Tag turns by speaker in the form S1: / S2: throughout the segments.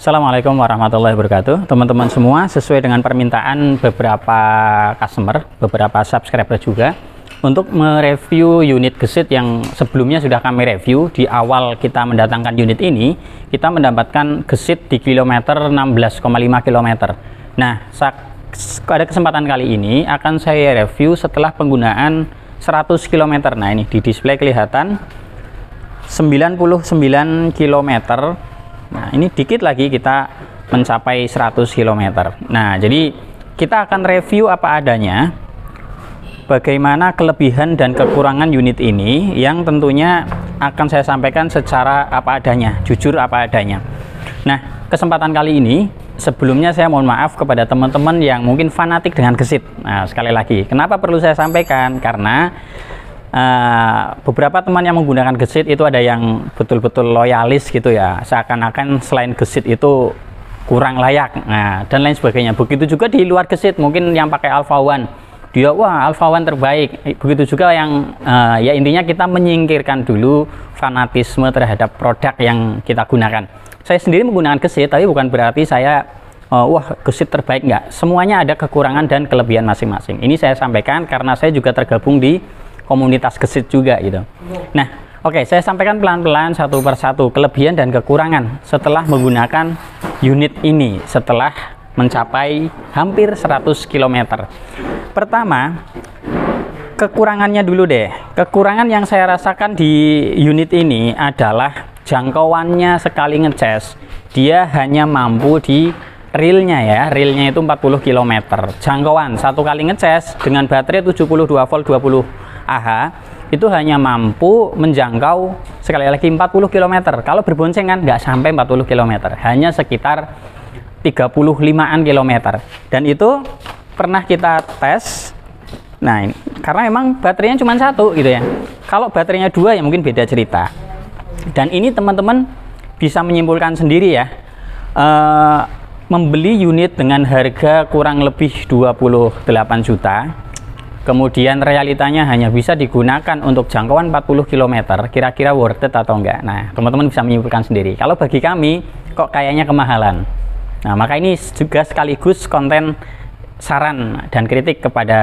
S1: Assalamualaikum warahmatullahi wabarakatuh. Teman-teman semua, sesuai dengan permintaan beberapa customer, beberapa subscriber juga, untuk mereview unit gesit yang sebelumnya sudah kami review. Di awal kita mendatangkan unit ini, kita mendapatkan gesit di kilometer 16,5 km. Nah, pada kesempatan kali ini akan saya review setelah penggunaan 100 km. Nah, ini di display kelihatan 99 km. Nah, ini dikit lagi kita mencapai 100 km. Nah, jadi kita akan review apa adanya, bagaimana kelebihan dan kekurangan unit ini, yang tentunya akan saya sampaikan secara apa adanya, jujur apa adanya. Nah, kesempatan kali ini, sebelumnya saya mohon maaf kepada teman-teman yang mungkin fanatik dengan gesit. Nah, sekali lagi, kenapa perlu saya sampaikan? Karena beberapa teman yang menggunakan gesit itu ada yang betul-betul loyalis gitu ya, seakan-akan selain gesit itu kurang layak, nah, dan lain sebagainya. Begitu juga di luar gesit, mungkin yang pakai Alpha One, dia wah Alpha One terbaik. Begitu juga yang ya intinya kita menyingkirkan dulu fanatisme terhadap produk yang kita gunakan. Saya sendiri menggunakan gesit, tapi bukan berarti saya wah gesit terbaik, enggak. Semuanya ada kekurangan dan kelebihan masing-masing. Ini saya sampaikan karena saya juga tergabung di komunitas gesit juga gitu. Nah, oke, saya sampaikan pelan-pelan satu persatu kelebihan dan kekurangan setelah menggunakan unit ini setelah mencapai hampir 100 km. Pertama, kekurangannya dulu deh. Kekurangan yang saya rasakan di unit ini adalah jangkauannya sekali ngecas, dia hanya mampu di realnya ya, realnya itu 40 km. Jangkauan satu kali ngecas dengan baterai 72 volt 20 Ah itu hanya mampu menjangkau sekali lagi 40 km. Kalau berboncengan nggak sampai 40 km, hanya sekitar 35-an km. Dan itu pernah kita tes. Nah, ini karena memang baterainya cuma satu gitu ya. Kalau baterainya dua ya mungkin beda cerita. Dan ini teman-teman bisa menyimpulkan sendiri ya. Membeli unit dengan harga kurang lebih 28 juta, kemudian realitanya hanya bisa digunakan untuk jangkauan 40 km, kira-kira worth it atau enggak? Nah, teman-teman bisa menyimpulkan sendiri. Kalau bagi kami, kok kayaknya kemahalan. Nah, maka ini juga sekaligus konten saran dan kritik kepada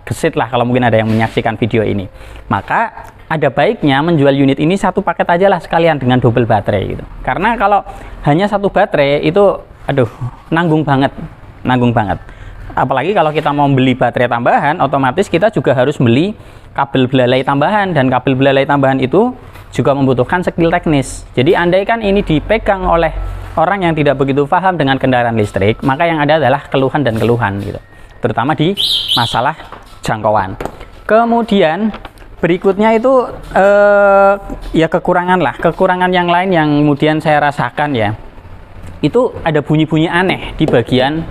S1: gesit lah, kalau mungkin ada yang menyaksikan video ini. Maka, ada baiknya menjual unit ini satu paket aja lah sekalian dengan double baterai gitu. Karena kalau hanya satu baterai itu, aduh, nanggung banget. Apalagi kalau kita mau beli baterai tambahan, otomatis kita juga harus beli kabel belalai tambahan, dan kabel belalai tambahan itu juga membutuhkan skill teknis. Jadi andaikan ini dipegang oleh orang yang tidak begitu paham dengan kendaraan listrik, maka yang ada adalah keluhan dan keluhan gitu, terutama di masalah jangkauan. Kemudian berikutnya itu ya kekurangan lah, kekurangan yang lain yang kemudian saya rasakan ya, itu ada bunyi-bunyi aneh di bagian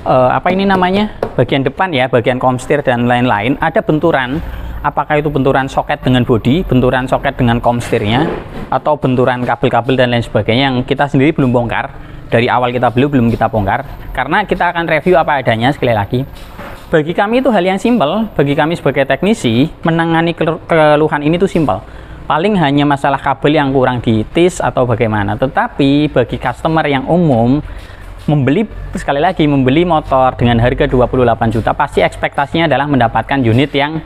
S1: apa ini namanya, bagian depan ya, bagian komstir dan lain-lain, ada benturan. Apakah itu benturan soket dengan bodi, benturan soket dengan komstirnya, atau benturan kabel-kabel dan lain sebagainya yang kita sendiri belum bongkar. Dari awal kita belum kita bongkar, karena kita akan review apa adanya. Sekali lagi, bagi kami itu hal yang simpel. Bagi kami sebagai teknisi, menangani keluhan ini tuh simpel. Paling hanya masalah kabel yang kurang ditis atau bagaimana. Tetapi bagi customer yang umum, sekali lagi membeli motor dengan harga 28 juta, pasti ekspektasinya adalah mendapatkan unit yang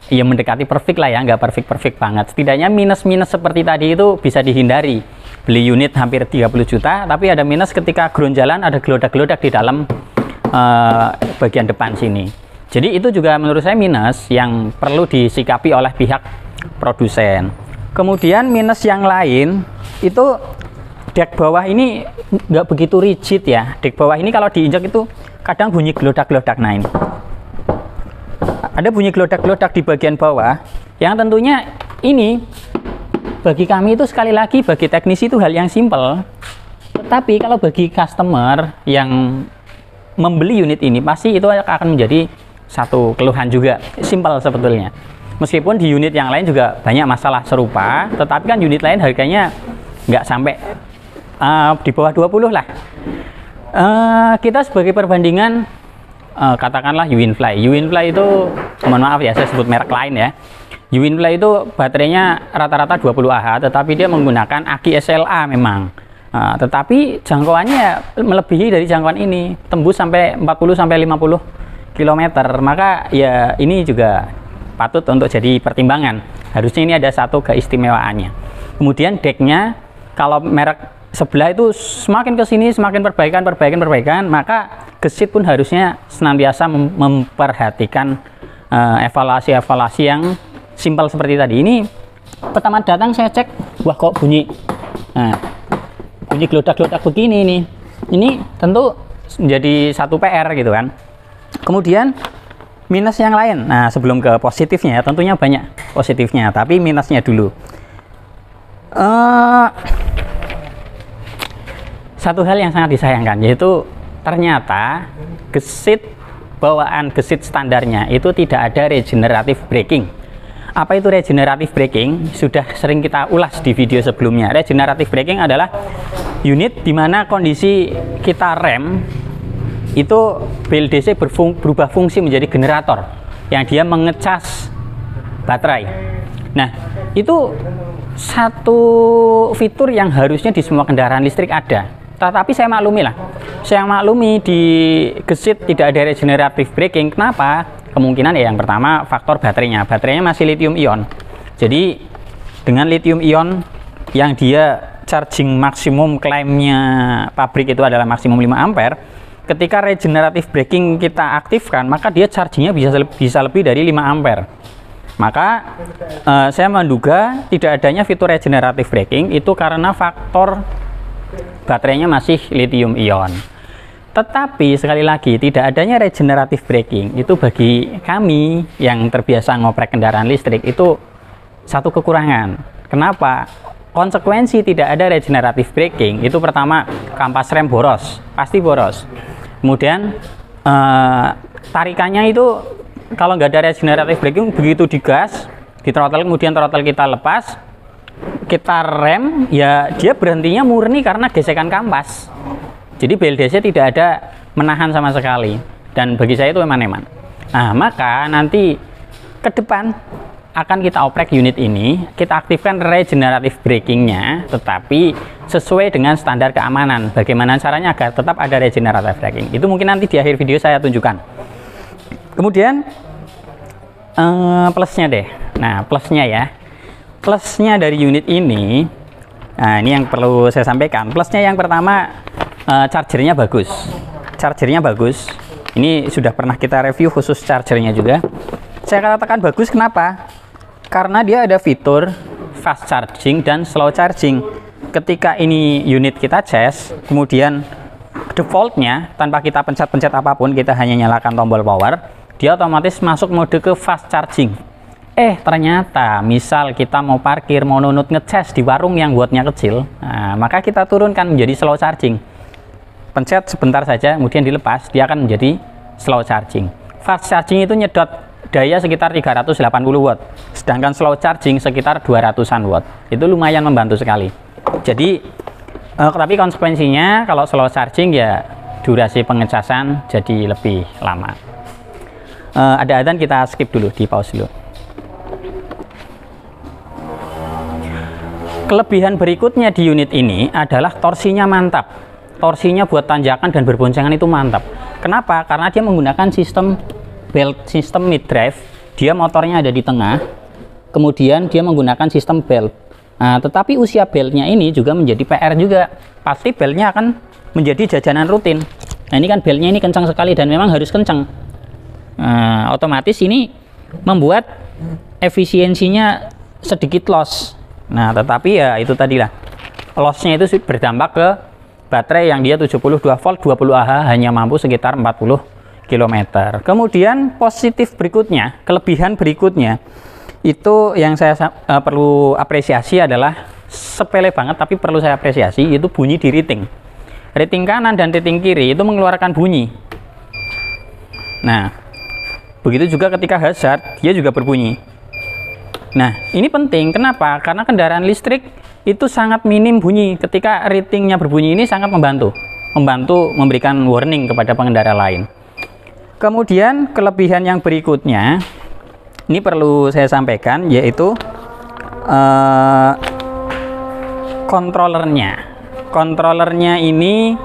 S1: ya mendekati perfect lah ya, nggak perfect banget. Setidaknya minus-minus seperti tadi itu bisa dihindari. Beli unit hampir 30 juta, tapi ada minus ketika ground jalan ada gelodak-gelodak di dalam bagian depan sini. Jadi itu juga menurut saya minus yang perlu disikapi oleh pihak produsen. Kemudian minus yang lain itu dek bawah ini nggak begitu rigid ya. Dek bawah ini kalau diinjak itu kadang bunyi gelodak-gelodak. Nah, ini ada bunyi gelodak-gelodak di bagian bawah, yang tentunya ini bagi kami itu sekali lagi, bagi teknisi itu hal yang simpel. Tetapi kalau bagi customer yang membeli unit ini, pasti itu akan menjadi satu keluhan juga. Simpel sebetulnya. Meskipun di unit yang lain juga banyak masalah serupa, tetapi kan unit lain harganya nggak sampai di bawah 20 lah. Kita sebagai perbandingan, katakanlah Uwinfly itu, mohon maaf ya saya sebut merek lain ya, Uwinfly itu baterainya rata-rata 20 Ah, tetapi dia menggunakan aki SLA memang. Tetapi jangkauannya melebihi dari jangkauan ini, tembus sampai 40 sampai 50 km. Maka ya ini juga patut untuk jadi pertimbangan. Harusnya ini ada satu keistimewaannya. Kemudian decknya, kalau merek sebelah itu semakin ke sini semakin perbaikan, maka gesit pun harusnya senantiasa memperhatikan evaluasi yang simpel seperti tadi. Ini pertama datang saya cek, wah kok bunyi gelodak-gelodak begini nih. Ini tentu menjadi satu PR gitu kan. Kemudian minus yang lain. Nah, sebelum ke positifnya ya, tentunya banyak positifnya, tapi minusnya dulu. Satu hal yang sangat disayangkan, yaitu ternyata bawaan gesit standarnya itu tidak ada regenerative braking. Apa itu regenerative braking? Sudah sering kita ulas di video sebelumnya. Regenerative braking adalah unit di mana kondisi kita rem itu BLDC berubah fungsi menjadi generator yang dia mengecas baterai. Nah, itu satu fitur yang harusnya di semua kendaraan listrik ada. Tetapi saya maklumi di gesit tidak ada regenerative braking. Kenapa? Kemungkinan ya yang pertama faktor baterainya masih lithium ion. Jadi dengan lithium ion yang dia charging maksimum klaimnya pabrik itu adalah maksimum 5 ampere, ketika regenerative braking kita aktifkan maka dia chargingnya bisa lebih dari 5 ampere. Maka saya menduga tidak adanya fitur regenerative braking itu karena faktor baterainya masih lithium ion. Tetapi sekali lagi, tidak adanya regenerative braking itu bagi kami yang terbiasa ngoprek kendaraan listrik itu satu kekurangan. Kenapa? Konsekuensi tidak ada regenerative braking itu pertama, kampas rem boros, pasti boros. Kemudian tarikannya itu kalau nggak ada regenerative braking, begitu digas, di throttle, kemudian throttle kita lepas, kita rem, ya dia berhentinya murni karena gesekan kampas. Jadi BLDC tidak ada menahan sama sekali, dan bagi saya itu eman-eman. Nah, maka nanti ke depan akan kita oprek unit ini, kita aktifkan regenerative brakingnya, tetapi sesuai dengan standar keamanan. Bagaimana caranya agar tetap ada regenerative braking? Itu mungkin nanti di akhir video saya tunjukkan. Kemudian plusnya deh. Nah, plusnya ya. Plusnya dari unit ini, nah ini yang perlu saya sampaikan. Plusnya yang pertama, chargernya bagus. Ini sudah pernah kita review khusus chargernya juga. Saya katakan bagus kenapa? Karena dia ada fitur fast charging dan slow charging. Ketika ini unit kita cas, kemudian defaultnya tanpa kita pencet-pencet apapun, kita hanya nyalakan tombol power, dia otomatis masuk mode ke fast charging. Ternyata misal kita mau parkir, mau nunut ngecas di warung yang wattnya kecil, nah, maka kita turunkan menjadi slow charging. Pencet sebentar saja, kemudian dilepas, dia akan menjadi slow charging. Fast charging itu nyedot daya sekitar 380 watt, sedangkan slow charging sekitar 200-an watt. Itu lumayan membantu sekali. Jadi, tapi konsekuensinya kalau slow charging ya durasi pengecasan jadi lebih lama. Ada adzan, kita skip dulu, di pause dulu. Kelebihan berikutnya di unit ini adalah torsinya mantap. Torsinya buat tanjakan dan berboncengan itu mantap. Kenapa? Karena dia menggunakan sistem belt, sistem mid drive. Dia motornya ada di tengah, kemudian dia menggunakan sistem belt. Nah, tetapi usia beltnya ini juga menjadi PR juga. Pasti beltnya akan menjadi jajanan rutin. Nah, ini kan beltnya ini kencang sekali dan memang harus kencang. Otomatis ini membuat efisiensinya sedikit loss. Nah, tetapi ya itu tadilah, lossnya itu berdampak ke baterai yang dia 72 volt 20 Ah hanya mampu sekitar 40 km. Kemudian positif berikutnya, kelebihan berikutnya itu yang saya perlu apresiasi adalah sepele banget tapi perlu saya apresiasi, itu bunyi di rating. Rating kanan dan rating kiri itu mengeluarkan bunyi. Nah, begitu juga ketika hazard, dia juga berbunyi. Nah, ini penting. Kenapa? Karena kendaraan listrik itu sangat minim bunyi. Ketika ratingnya berbunyi ini sangat membantu memberikan warning kepada pengendara lain. Kemudian kelebihan yang berikutnya, ini perlu saya sampaikan, yaitu kontrolernya. Kontrolernya ini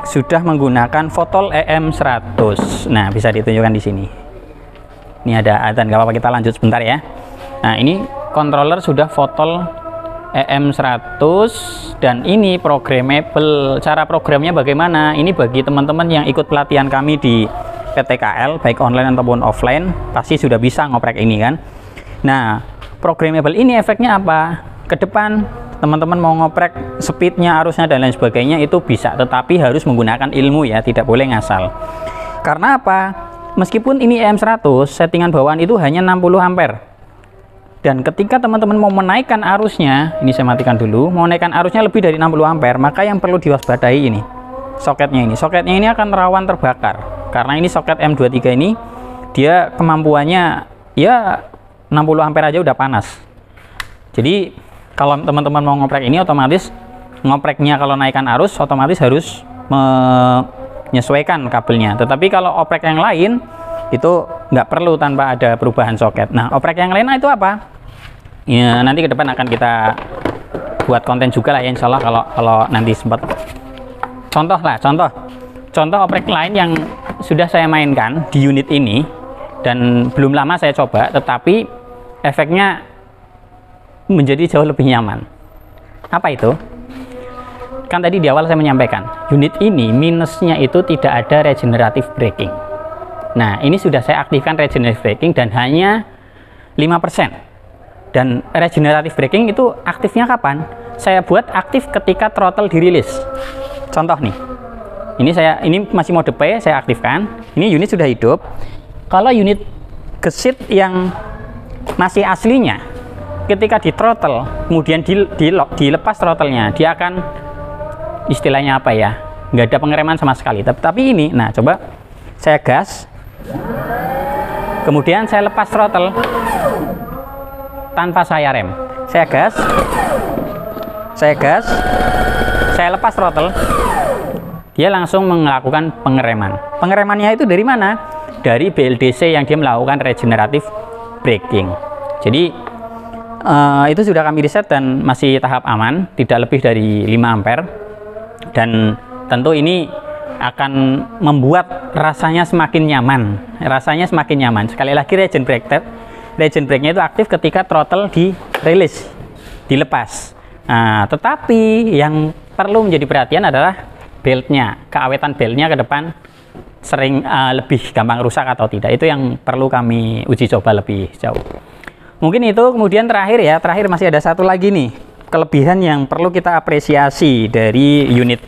S1: sudah menggunakan Fotol EM100. Nah, bisa ditunjukkan di sini. Ini ada adzan, nggak apa-apa, kita lanjut sebentar ya. Nah, ini controller sudah Fotol EM100 dan ini programmable. Cara programnya bagaimana? Ini bagi teman-teman yang ikut pelatihan kami di PTKL, baik online ataupun offline, pasti sudah bisa ngoprek ini kan. Nah, programmable ini efeknya apa? Ke depan teman-teman mau ngoprek speednya, arusnya dan lain sebagainya itu bisa, tetapi harus menggunakan ilmu ya, tidak boleh ngasal. Karena apa? Meskipun ini EM100, settingan bawaan itu hanya 60 ampere. Dan ketika teman-teman mau menaikkan arusnya, ini saya matikan dulu, mau menaikkan arusnya lebih dari 60 ampere, maka yang perlu diwaspadai ini, soketnya ini. Soketnya ini akan rawan terbakar. Karena ini soket M23 ini, dia kemampuannya ya 60 ampere aja udah panas. Jadi kalau teman-teman mau ngoprek ini, otomatis ngopreknya kalau naikkan arus otomatis harus menyesuaikan kabelnya. Tetapi kalau oprek yang lain itu nggak perlu tanpa ada perubahan soket. Nah, oprek yang lain itu apa? Ya, nanti ke depan akan kita buat konten juga lah ya, insya Allah kalau nanti sempat. Contoh oprek lain yang sudah saya mainkan di unit ini dan belum lama saya coba, tetapi efeknya menjadi jauh lebih nyaman. Apa itu? Kan tadi di awal saya menyampaikan, unit ini minusnya itu tidak ada regenerative braking. Nah, ini sudah saya aktifkan regenerative braking dan hanya 5%. Dan regenerative braking itu aktifnya kapan? Saya buat aktif ketika throttle dirilis. Contoh nih. Ini masih mode P, saya aktifkan. Ini unit sudah hidup. Kalau unit gesit yang masih aslinya, ketika di throttle kemudian dilepas throttle-nya, dia akan istilahnya apa ya, nggak ada pengereman sama sekali. Tapi ini, nah coba saya gas kemudian saya lepas throttle tanpa saya rem, saya gas, saya lepas throttle, dia langsung melakukan pengeremannya itu dari mana? Dari BLDC yang dia melakukan regenerative braking. Jadi itu sudah kami riset dan masih tahap aman, tidak lebih dari 5 ampere, dan tentu ini akan membuat rasanya semakin nyaman. Sekali lagi, regen brake-nya itu aktif ketika throttle dirilis, dilepas. Nah, tetapi yang perlu menjadi perhatian adalah beltnya, keawetan beltnya ke depan sering lebih gampang rusak atau tidak. Itu yang perlu kami uji coba lebih jauh. Mungkin itu. Kemudian terakhir masih ada satu lagi nih kelebihan yang perlu kita apresiasi dari unit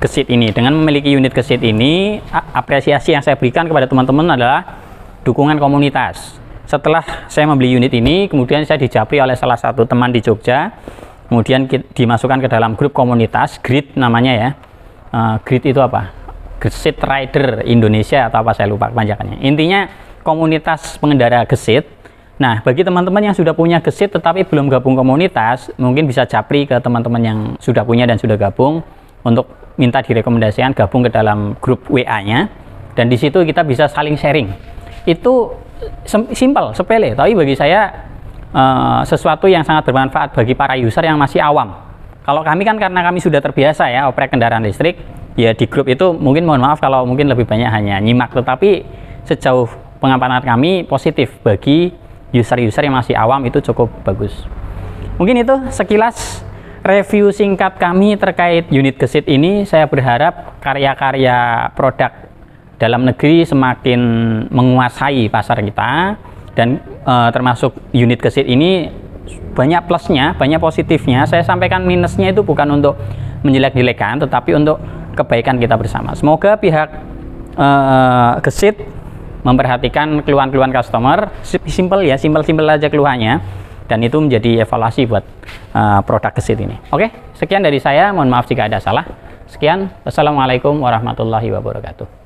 S1: gesit ini. Dengan memiliki unit gesit ini, apresiasi yang saya berikan kepada teman-teman adalah dukungan komunitas. Setelah saya membeli unit ini, kemudian saya dijapri oleh salah satu teman di Jogja, kemudian dimasukkan ke dalam grup komunitas, GRID namanya ya. GRID itu apa? Gesit Rider Indonesia atau apa, saya lupa kepanjangannya. Intinya komunitas pengendara gesit. Nah, bagi teman-teman yang sudah punya gesit tetapi belum gabung komunitas, mungkin bisa japri ke teman-teman yang sudah punya dan sudah gabung untuk minta direkomendasikan gabung ke dalam grup WA-nya, dan di situ kita bisa saling sharing. Itu simpel, sepele, tapi bagi saya sesuatu yang sangat bermanfaat bagi para user yang masih awam. Kalau kami kan karena kami sudah terbiasa ya oprek kendaraan listrik, ya di grup itu mungkin mohon maaf kalau mungkin lebih banyak hanya nyimak, tetapi sejauh pengamatan kami positif bagi user-user yang masih awam, itu cukup bagus. Mungkin itu sekilas review singkat kami terkait unit gesit ini. Saya berharap karya-karya produk dalam negeri semakin menguasai pasar kita, dan termasuk unit gesit ini banyak plusnya, banyak positifnya. Saya sampaikan minusnya itu bukan untuk menjelek-jelekan, tetapi untuk kebaikan kita bersama. Semoga pihak gesit memperhatikan keluhan-keluhan customer, simple aja keluhannya, dan itu menjadi evaluasi buat produk gesit ini. Oke, sekian dari saya, mohon maaf jika ada salah. Sekian, wassalamualaikum warahmatullahi wabarakatuh.